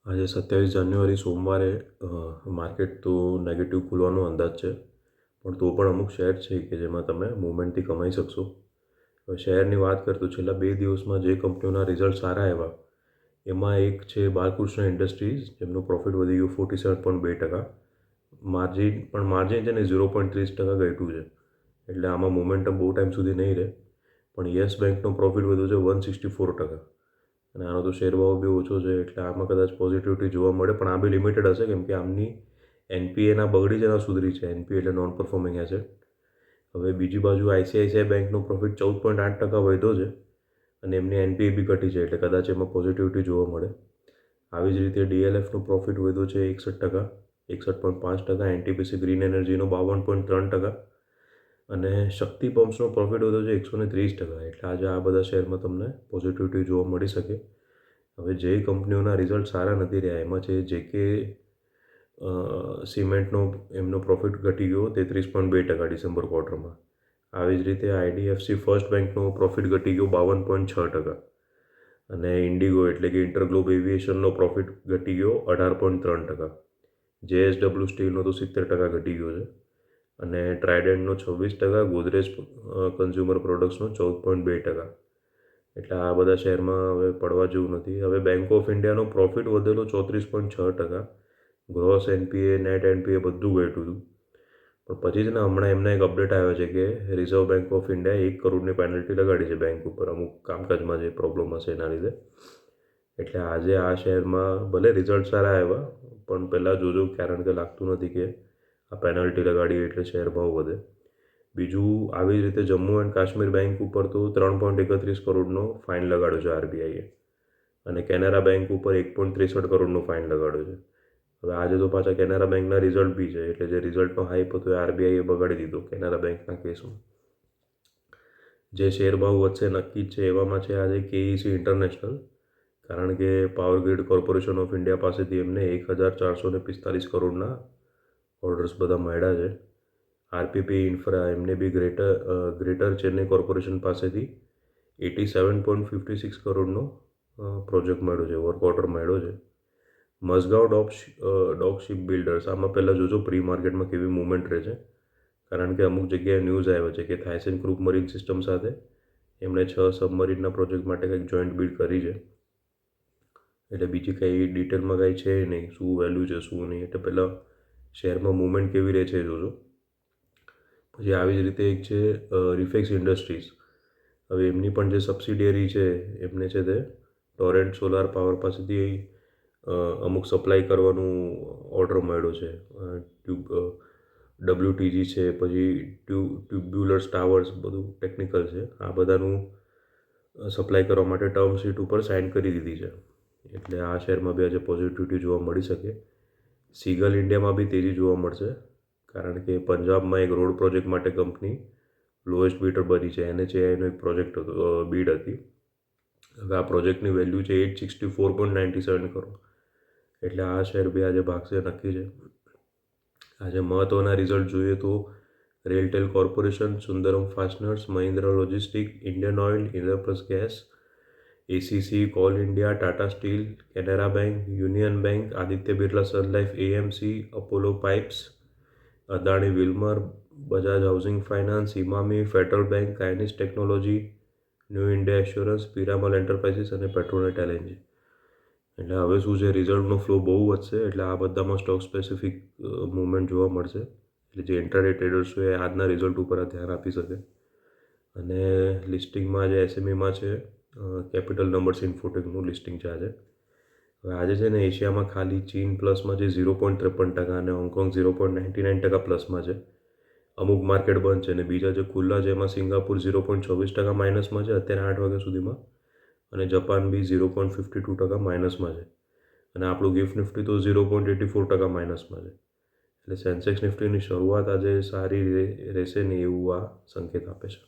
આજે 27 જાન્યુઆરી સોમવારે માર્કેટ તો નેગેટિવ ખુલવાનો અંદાજ છે, પણ તો પણ અમુક શેર છે કે જેમાં તમે મુવમેન્ટથી કમાઈ શકશો. હવે શેરની વાત કરીએ તો છેલ્લા 2 દિવસમાં જે કંપનીઓના રિઝલ્ટ સારા આવ્યા, એમાં એક છે બાલકૃષ્ણ ઇન્ડસ્ટ્રીઝ, જેમનું પ્રોફિટ વધી ગયું 47.2%. માર્જિન છે ને 0.30% ઘટ્યું છે, એટલે આમાં મોમેન્ટમ બહુ ટાઈમ સુધી નહીં રહે. પણ યસ બેંકનો પ્રોફિટ વધ્યો છે 164%, અને આનો તો શેર ભાવ બી ઓછો છે, એટલે આમાં કદાચ પોઝિટિવિટી જોવા મળે, પણ આ બી લિમિટેડ હશે, કેમ કે આમની એનપીએના બગડી છે સુધરી છે. એનપીએ એટલે નોન પરફોર્મિંગ એસેટ. હવે બીજી બાજુ આઈસીઆઈસીઆઈ બેંકનો પ્રોફિટ 14.8% વધ્યો છે, અને એમની એનપીએ બી ઘટી છે, એટલે કદાચ એમાં પોઝિટિવિટી જોવા મળે. આવી જ રીતે ડીએલએફનો પ્રોફિટ વધ્યો છે 61%, 61.5%. એનટીપીસી ગ્રીન એનર્જીનો 52.3%, અને શક્તિ પમ્પ્સનો પ્રોફિટ વધ્યો છે 130%. એટલે આજે આ બધા શેરમાં તમને પોઝિટિવિટી જોવા મળી શકે. હવે જે કંપનીઓના રિઝલ્ટ સારા નથી રહ્યા એમાં છે જેકે સિમેન્ટનો એમનો પ્રોફિટ ઘટી ગયો 33.2% ડિસેમ્બર ક્વાર્ટરમાં. આવી જ રીતે આઈડીએફસી ફર્સ્ટ બેંકનો પ્રોફિટ ઘટી ગયો 52.6%, અને ઇન્ડિગો એટલે કે ઇન્ટરગ્લોબ એવિએશનનો પ્રોફિટ ઘટી ગયો 18.3%. જેએસડબલ્યુ સ્ટીલનો તો 70% ઘટી ગયો છે, અને ટ્રાઇડન્ટનો 26%, ગોદરેજ કન્ઝ્યુમર પ્રોડક્ટ્સનો 14.2%. એટલે આ બધા શેરમાં હવે પડવા જેવું નથી. હવે બેંક ઓફ ઇન્ડિયાનો પ્રોફિટ વધેલો 34.6%, ગ્રોસ એનપીએ, નેટ એનપીએ બધું ઘટ્યું હતું. પણ પછી છે ને હમણાં એમને એક અપડેટ આવ્યો છે કે રિઝર્વ બેંક ઓફ ઇન્ડિયાએ 1 કરોડની પેનલ્ટી લગાડી છે બેંક ઉપર, અમુક કામકાજમાં જે પ્રોબ્લેમ હશે એના લીધે. એટલે આજે આ શેરમાં ભલે રિઝલ્ટ સારા આવ્યા, પણ પહેલાં જોજો, કારણ કે લાગતું નથી કે આ પેનલ્ટી લગાડી એટલે શેર ભાવ વધે. બીજું, આવી જ રીતે જમ્મુ એન્ડ કાશ્મીર બેંક ઉપર તો 3.31 કરોડનો ફાઇન લગાડ્યો છે આરબીઆઈએ, અને કેનેરા બેંક ઉપર 1.63 કરોડનો ફાઇન લગાડ્યો છે. હવે આજે તો પાછા કેનેરા બેંકના રિઝલ્ટ બી છે, એટલે જે રિઝલ્ટનો હાઈપ હતો એ આરબીઆઈએ બગાડી દીધો કેનેરા બેંકના કેસમાં. જે શેર ભાવ વધશે નક્કી જ છે એવામાં છે આજે કેઈસી ઇન્ટરનેશનલ, કારણ કે power grid corporation of India પાસેથી એમને 1445 કરોડના ઓર્ડર્સ બધા મળ્યા છે. આરપીપી ઇન્ફ્રા એમને બી ગ્રેટર ચેન્નઈ કોર્પોરેશન પાસેથી 87.56 કરોડનો પ્રોજેક્ટ મળ્યો છે, વર્ક ઓર્ડર મળ્યો છે. મઝગાંવ ડોક શિપ બિલ્ડર્સ, આમાં પહેલાં જોજો પ્રી માર્કેટમાં કેવી મૂવમેન્ટ રહે છે, કારણ કે અમુક જગ્યાએ ન્યૂઝ આવ્યો છે કે થાઇસેન ક્રૂપ મરીન સિસ્ટમ સાથે એમણે 6 સબમરીનના પ્રોજેક્ટ માટે કંઈક જોઈન્ટ બિડ કરી છે. એટલે બીજી કંઈ ડિટેલમાં કંઈ છે નહીં, શું વેલ્યુ છે શું નહીં, એટલે પહેલાં શેરમાં મૂવમેન્ટ કેવી રહે છે એ જોજો. પછી આવી જ રીતે એક છે રિફેક્સ ઇન્ડસ્ટ્રીઝ. હવે એમની પણ જે સબસિડિયરી છે એમને છે તે ટોરેન્ટ સોલાર પાવર પાસેથી અમુક સપ્લાય કરવાનું ઓર્ડર મળ્યો છે. ડબ્લ્યુટીજી છે, પછી ટ્યુબ્યુલર ટાવર્સ, બધું ટેકનિકલ છે. આ બધાનું સપ્લાય કરવા માટે ટર્મ શીટ ઉપર સાઇન કરી દીધી છે, એટલે આ શેરમાં બી આજે પોઝિટિવિટી જોવા મળી શકે. સીગલ ઇન્ડિયામાં બી તેજી જોવા મળશે, કારણ કે પંજાબમાં એક રોડ પ્રોજેક્ટ માટે કંપની લોએસ્ટ બીડર બની છે. એનએચએઆઈનો એક પ્રોજેક્ટ બીડ હતી. હવે આ પ્રોજેક્ટની વેલ્યુ છે 864.97 કરોડ, એટલે આ શેર બી આજે ભાગશે નક્કી છે. આજે મહત્ત્વના રિઝલ્ટ જોઈએ તો RailTel Corporation, Sundaram Fasteners, Mahindra Logistic, Indian Oil, Indraprastha Gas, ACC, Coal India, Tata Steel, Canara Bank, Union Bank, Aditya Birla Sun Life, AMC, Apollo Pipes, Adani Wilmar, Bajaj Housing Finance, Emami, Federal Bank, Kaynes Technology, New India Assurance, Piramal Enterprises અને પેટ્રોનેટ એલએનજી. એટલે હવે શું છે, રિઝલ્ટનો flow બહુ વધશે, એટલે આ બધામાં સ્ટોક સ્પેસિફિક મૂવમેન્ટ જોવા મળશે. એટલે જે ઇન્ટ્રાડે ટ્રેડર્સ હોય એ આજના રિઝલ્ટ ઉપર ધ્યાન આપી શકે. અને લિસ્ટિંગમાં જે એસએમઈમાં છે કેપિટલ નંબર્સ ઇન્ફોટેકનું લિસ્ટિંગ છે આજે. હવે આજે છે ને એશિયામાં ખાલી ચીન પ્લસમાં છે 0.53%, અને હોંગકોંગ 0.99% પ્લસમાં છે. અમુક માર્કેટ બંધ છે, અને બીજા જે ખુલ્લા છે એમાં સિંગાપુર 0.24% માઇનસમાં છે અત્યારે 8 વાગ્યા સુધીમાં, અને જપાન બી 0.52% માઇનસમાં છે, અને આપણું ગિફ્ટ નિફ્ટી તો 0.84% માઇનસમાં છે. એટલે સેન્સેક્સ નિફ્ટીની શરૂઆત આજે સારી રહેશે નહીં એવું આ સંકેત આપે છે.